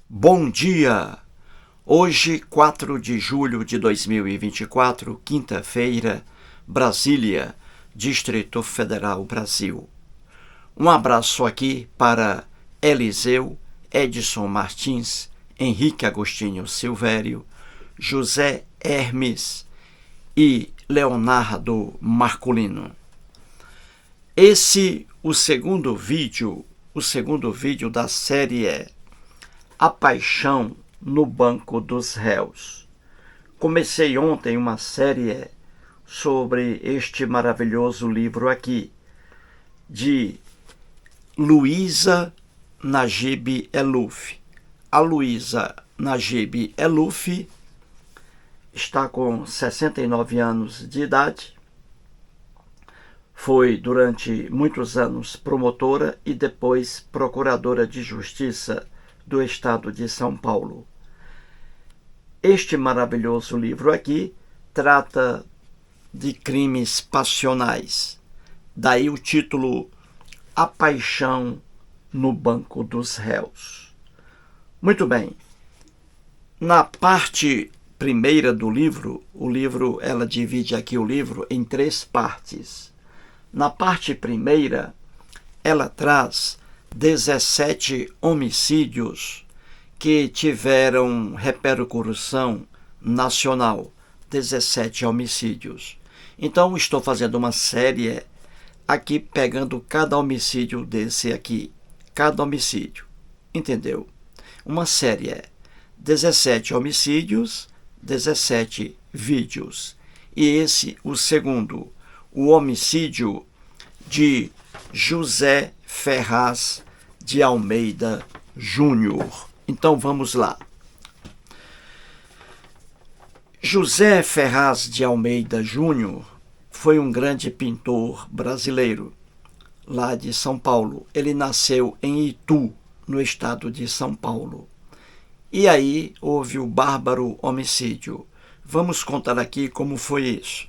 Bom dia! Hoje, 4 de julho de 2024, quinta-feira, Brasília, Distrito Federal, Brasil. Um abraço aqui para Eliseu, Edson Martins, Henrique Agostinho Silvério, José Hermes e Leonardo Marculino. O segundo vídeo da série é A Paixão no Banco dos Réus. Comecei ontem uma série sobre este maravilhoso livro aqui, de Luísa Najib Eluf. A Luísa Najib Eluf está com 69 anos de idade. Foi durante muitos anos promotora e depois procuradora de justiça do estado de São Paulo. Este maravilhoso livro aqui trata de crimes passionais. Daí o título A Paixão no Banco dos Réus. Muito bem. Na parte primeira do livro, ela divide aqui o livro em 3 partes. Na parte primeira, ela traz 17 homicídios que tiveram repercussão nacional. 17 homicídios. Então, estou fazendo uma série aqui, pegando cada homicídio desse aqui. Cada homicídio. Entendeu? Uma série 17 homicídios, 17 vídeos. E esse, o segundo, o homicídio de José Ferraz de Almeida Júnior. Então vamos lá. José Ferraz de Almeida Júnior foi um grande pintor brasileiro, lá de São Paulo. Ele nasceu em Itu, no estado de São Paulo. E aí houve o bárbaro homicídio. Vamos contar aqui como foi isso.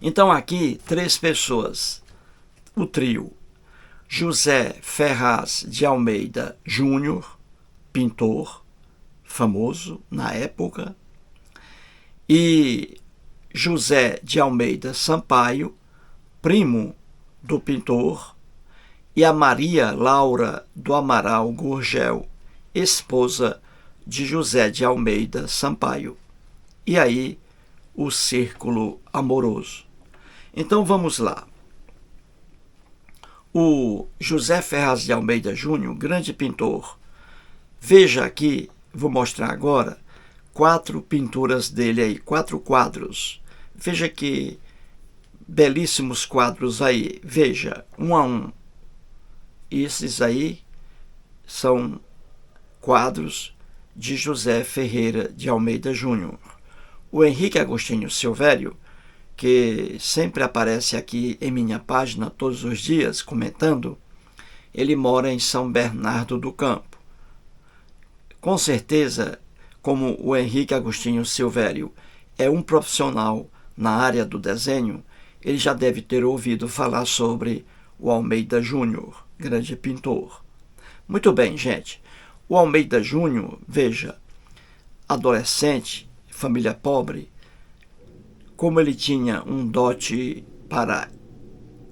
Então aqui 3 pessoas, o trio: José Ferraz de Almeida Júnior, pintor famoso na época, e José de Almeida Sampaio, primo do pintor, e a Maria Laura do Amaral Gurgel, esposa de José de Almeida Sampaio. E aí o círculo amoroso. Então vamos lá. O José Ferraz de Almeida Júnior, grande pintor. Veja aqui, vou mostrar agora 4 pinturas dele aí, 4 quadros. Veja que belíssimos quadros aí. Veja, um a um. Esses aí são quadros de José Ferreira de Almeida Júnior. O Henrique Agostinho Silvério, que sempre aparece aqui em minha página todos os dias comentando, ele mora em São Bernardo do Campo. Com certeza, como o Henrique Agostinho Silvério é um profissional na área do desenho, ele já deve ter ouvido falar sobre o Almeida Júnior, grande pintor. Muito bem, gente. O Almeida Júnior, veja, adolescente, família pobre, como ele tinha um dote para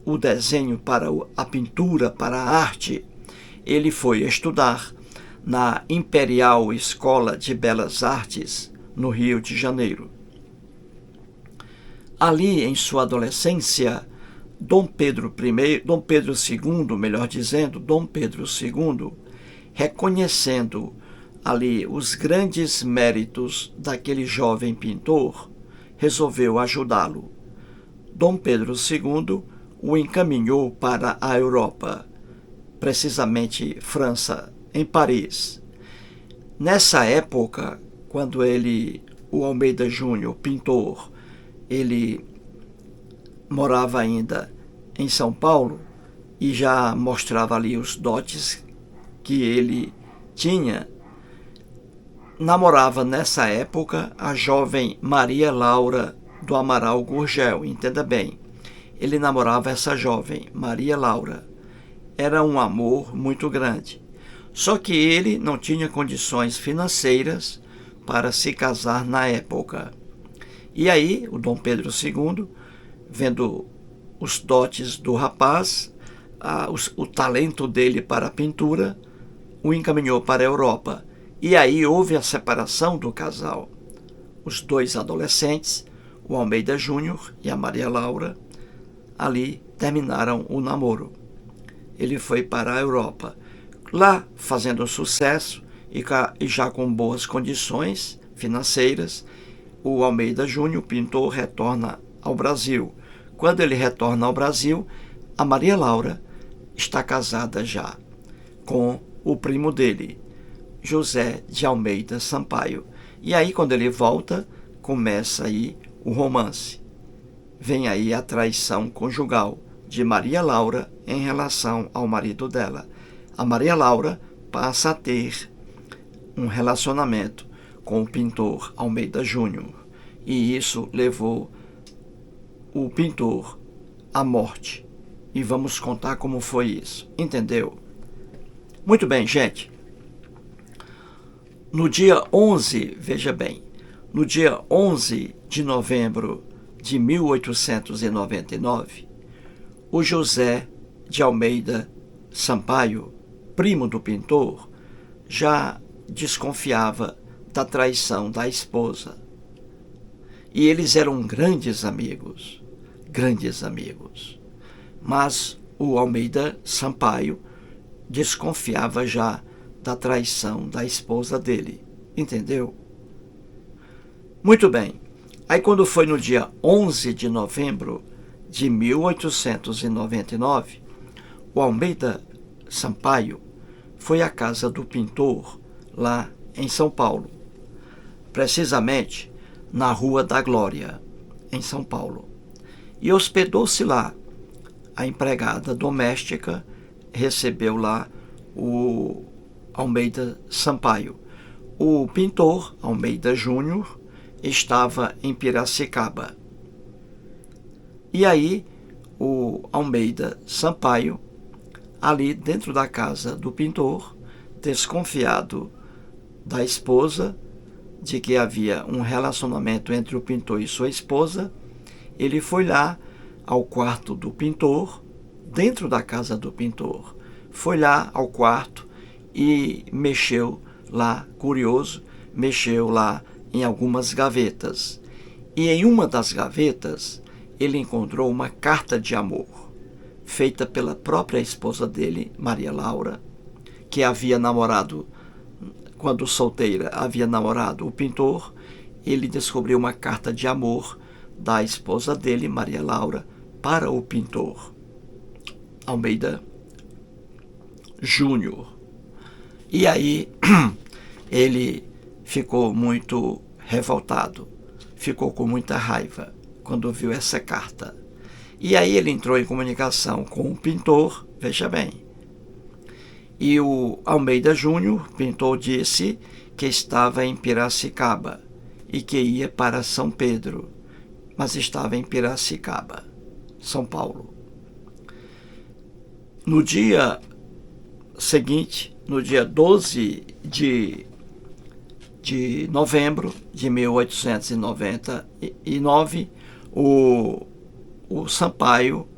o desenho, para a pintura, para a arte, ele foi estudar na Imperial Escola de Belas Artes, no Rio de Janeiro. Ali, em sua adolescência, Dom Pedro II, melhor dizendo, Dom Pedro II, reconhecendo ali os grandes méritos daquele jovem pintor, resolveu ajudá-lo. Dom Pedro II o encaminhou para a Europa, precisamente França, em Paris. Nessa época, quando o Almeida Júnior, pintor, ele morava ainda em São Paulo e já mostrava ali os dotes que ele tinha. Namorava nessa época a jovem Maria Laura do Amaral Gurgel, entenda bem. Ele namorava essa jovem, Maria Laura. Era um amor muito grande. Só que ele não tinha condições financeiras para se casar na época. E aí, o Dom Pedro II, vendo os dotes do rapaz, o talento dele para a pintura, o encaminhou para a Europa. E aí houve a separação do casal. Os dois adolescentes, o Almeida Júnior e a Maria Laura, ali terminaram o namoro. Ele foi para a Europa. Lá, fazendo sucesso e já com boas condições financeiras, o Almeida Júnior, pintor, retorna ao Brasil. Quando ele retorna ao Brasil, a Maria Laura está casada já com o primo dele, José de Almeida Sampaio. E aí, quando ele volta, começa aí o romance. Vem aí a traição conjugal de Maria Laura em relação ao marido dela. A Maria Laura passa a ter um relacionamento com o pintor Almeida Júnior. E isso levou o pintor à morte. E vamos contar como foi isso. Entendeu? Muito bem, gente. No dia 11, veja bem, no dia 11 de novembro de 1899, o José de Almeida Sampaio, primo do pintor, já desconfiava da traição da esposa. E eles eram grandes amigos. Mas o Almeida Sampaio desconfiava já da traição da esposa dele. Entendeu? Muito bem. Aí quando foi no dia 11 de novembro de 1899, o Almeida Sampaio foi à casa do pintor lá em São Paulo, precisamente na Rua da Glória, em São Paulo. E hospedou-se lá. A empregada doméstica recebeu lá o Almeida Sampaio. O pintor Almeida Júnior estava em Piracicaba. E aí o Almeida Sampaio, ali dentro da casa do pintor, desconfiado da esposa, de que havia um relacionamento entre o pintor e sua esposa, ele foi lá ao quarto do pintor, dentro da casa do pintor. Foi lá ao quarto e mexeu lá, curioso, mexeu lá em algumas gavetas. E em uma das gavetas, ele encontrou uma carta de amor, feita pela própria esposa dele, Maria Laura, que havia namorado, quando solteira, havia namorado o pintor. Ele descobriu uma carta de amor da esposa dele, Maria Laura, para o pintor Almeida Júnior. E aí ele ficou muito revoltado, ficou com muita raiva quando viu essa carta. E aí ele entrou em comunicação com o pintor, veja bem. E o Almeida Júnior, pintor, disse que estava em Piracicaba e que ia para São Pedro, mas estava em Piracicaba, São Paulo. No dia seguinte, no dia 12 de novembro de 1899, o Sampaio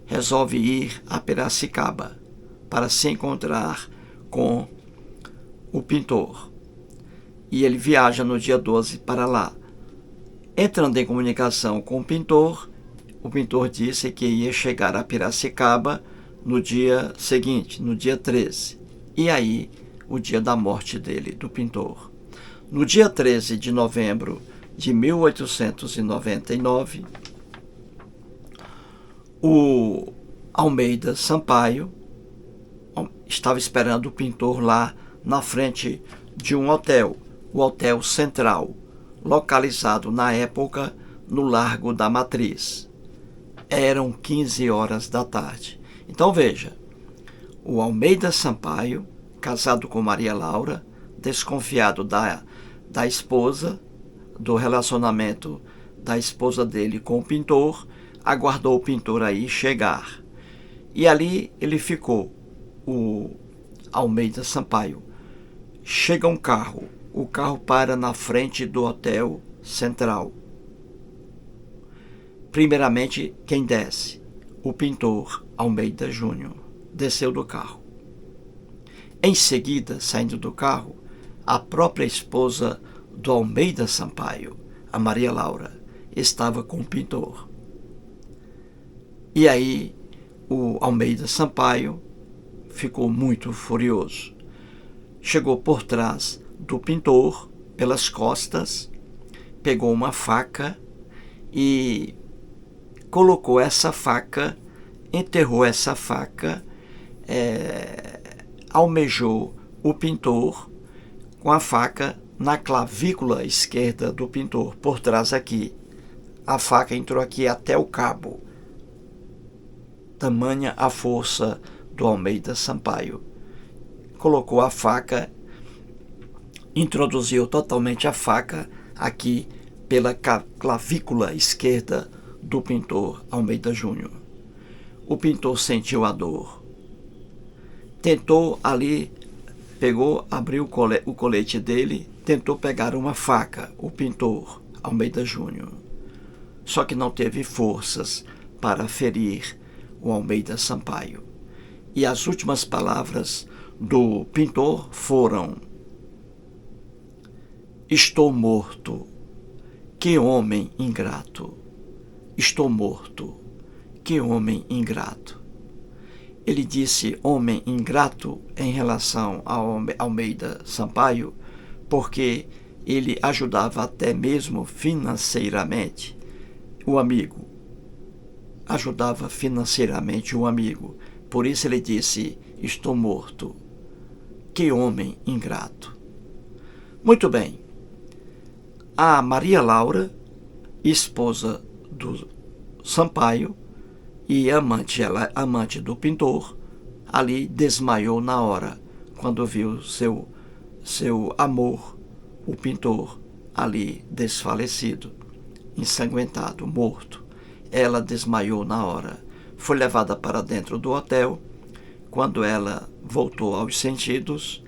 resolve ir a Piracicaba para se encontrar com o pintor. E ele viaja no dia 12 para lá. Entrando em comunicação com o pintor disse que ia chegar a Piracicaba no dia seguinte, no dia 13. E aí, o dia da morte dele, do pintor. No dia 13 de novembro de 1899, o Almeida Sampaio estava esperando o pintor lá na frente de um hotel, o Hotel Central, localizado na época no Largo da Matriz. Eram 15 horas da tarde. Então veja, o Almeida Sampaio, casado com Maria Laura, desconfiado da esposa, do relacionamento da esposa dele com o pintor, aguardou o pintor aí chegar. E ali ele ficou, o Almeida Sampaio. Chega um carro. O carro para na frente do Hotel Central. Primeiramente, quem desce? O pintor Almeida Júnior. Desceu do carro. Em seguida, saindo do carro, a própria esposa do Almeida Sampaio, a Maria Laura, estava com o pintor. E aí, o Almeida Sampaio ficou muito furioso. Chegou por trás do pintor, pelas costas, pegou uma faca e colocou essa faca, enterrou essa faca, almejou o pintor com a faca na clavícula esquerda do pintor, por trás aqui. A faca entrou aqui até o cabo. Tamanha a força do Almeida Sampaio. Colocou a faca, introduziu totalmente a faca aqui pela clavícula esquerda do pintor Almeida Júnior. O pintor sentiu a dor. Tentou ali, abriu o colete dele, tentou pegar uma faca, o pintor Almeida Júnior. Só que não teve forças para ferir o Almeida Sampaio. E as últimas palavras do pintor foram: "Estou morto. Que homem ingrato. Estou morto. Que homem ingrato." Ele disse homem ingrato em relação ao Almeida Sampaio, porque ele ajudava até mesmo financeiramente o amigo. Ajudava financeiramente o amigo. Por isso ele disse: "Estou morto. Que homem ingrato." Muito bem. A Maria Laura, esposa do Sampaio e amante do pintor, ali desmaiou na hora, quando viu seu amor, o pintor, ali desfalecido, ensanguentado, morto. Ela desmaiou na hora. Foi levada para dentro do hotel. Quando ela voltou aos sentidos,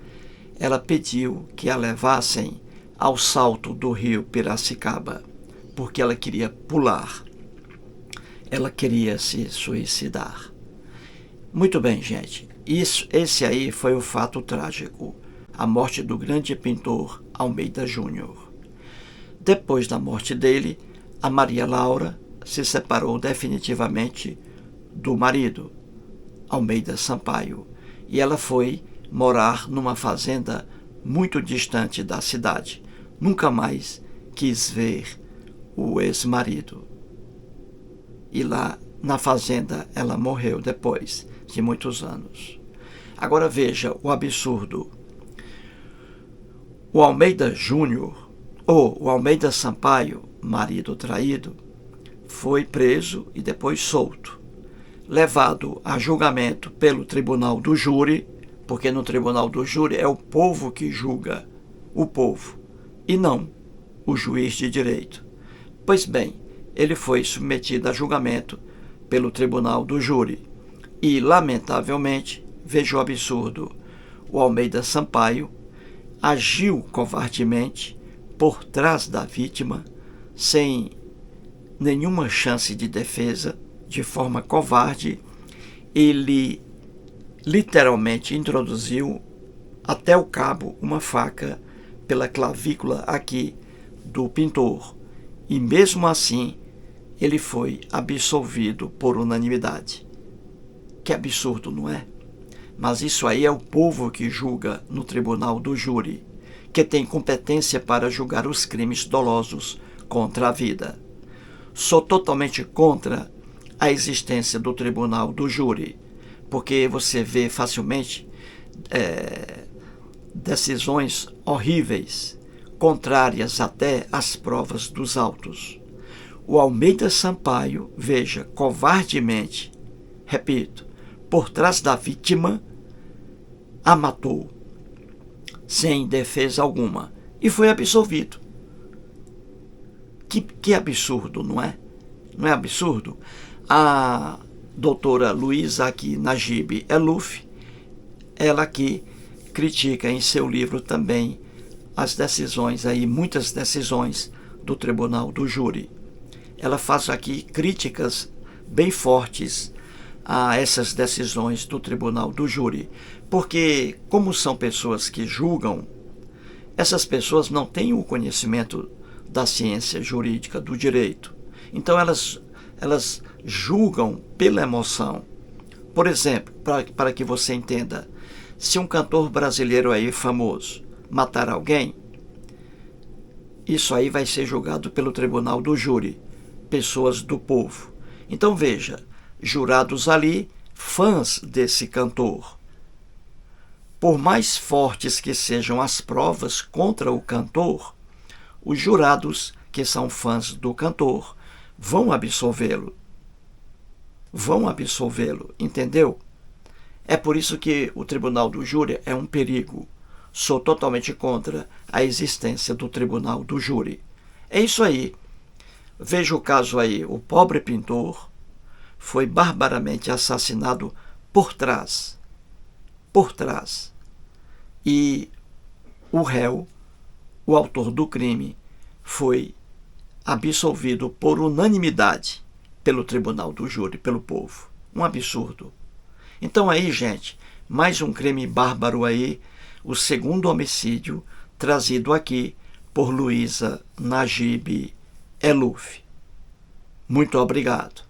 ela pediu que a levassem ao salto do rio Piracicaba, porque ela queria pular. Ela queria se suicidar. Muito bem, gente. Esse aí foi o fato trágico. A morte do grande pintor Almeida Júnior. Depois da morte dele, a Maria Laura se separou definitivamente do marido, Almeida Sampaio, e ela foi morar numa fazenda muito distante da cidade. Nunca mais quis ver o ex-marido. E lá na fazenda ela morreu depois de muitos anos. Agora veja o absurdo. O Almeida Júnior, ou o Almeida Sampaio, marido traído, foi preso e depois solto, levado a julgamento pelo tribunal do júri, porque no tribunal do júri é o povo que julga o povo, e não o juiz de direito. Pois bem, ele foi submetido a julgamento pelo tribunal do júri e, lamentavelmente, veja o absurdo, o Almeida Sampaio agiu covardemente por trás da vítima, sem nenhuma chance de defesa, de forma covarde. Ele literalmente introduziu até o cabo uma faca pela clavícula aqui do pintor, e mesmo assim ele foi absolvido por unanimidade. Que absurdo, não é? Mas isso aí é o povo que julga no tribunal do júri, que tem competência para julgar os crimes dolosos contra a vida. Sou totalmente contra a existência do tribunal do júri, porque você vê facilmente decisões horríveis, contrárias até às provas dos autos. O Almeida Sampaio, veja, covardemente, repito, por trás da vítima, a matou, sem defesa alguma, e foi absolvido. Que absurdo, não é? Não é absurdo? A doutora Luísa aqui, Najib Eluf, ela que critica em seu livro também as decisões aí, muitas decisões do Tribunal do Júri. Ela faz aqui críticas bem fortes a essas decisões do Tribunal do Júri, porque como são pessoas que julgam, essas pessoas não têm o conhecimento da ciência jurídica do direito. Então elas julgam pela emoção. Por exemplo, para que você entenda, se um cantor brasileiro aí famoso matar alguém, isso aí vai ser julgado pelo Tribunal do Júri, pessoas do povo. Então veja, jurados ali, fãs desse cantor. Por mais fortes que sejam as provas contra o cantor, os jurados, que são fãs do cantor, vão absolvê-lo. Vão absolvê-lo, entendeu? É por isso que o Tribunal do Júri é um perigo. Sou totalmente contra a existência do Tribunal do Júri. É isso aí. Veja o caso aí. O pobre pintor foi barbaramente assassinado por trás. Por trás. E o réu, o autor do crime, foi absolvido por unanimidade pelo Tribunal do Júri, pelo povo. Um absurdo. Então aí, gente, mais um crime bárbaro aí, o segundo homicídio trazido aqui por Luísa Najib Eluf. Muito obrigado.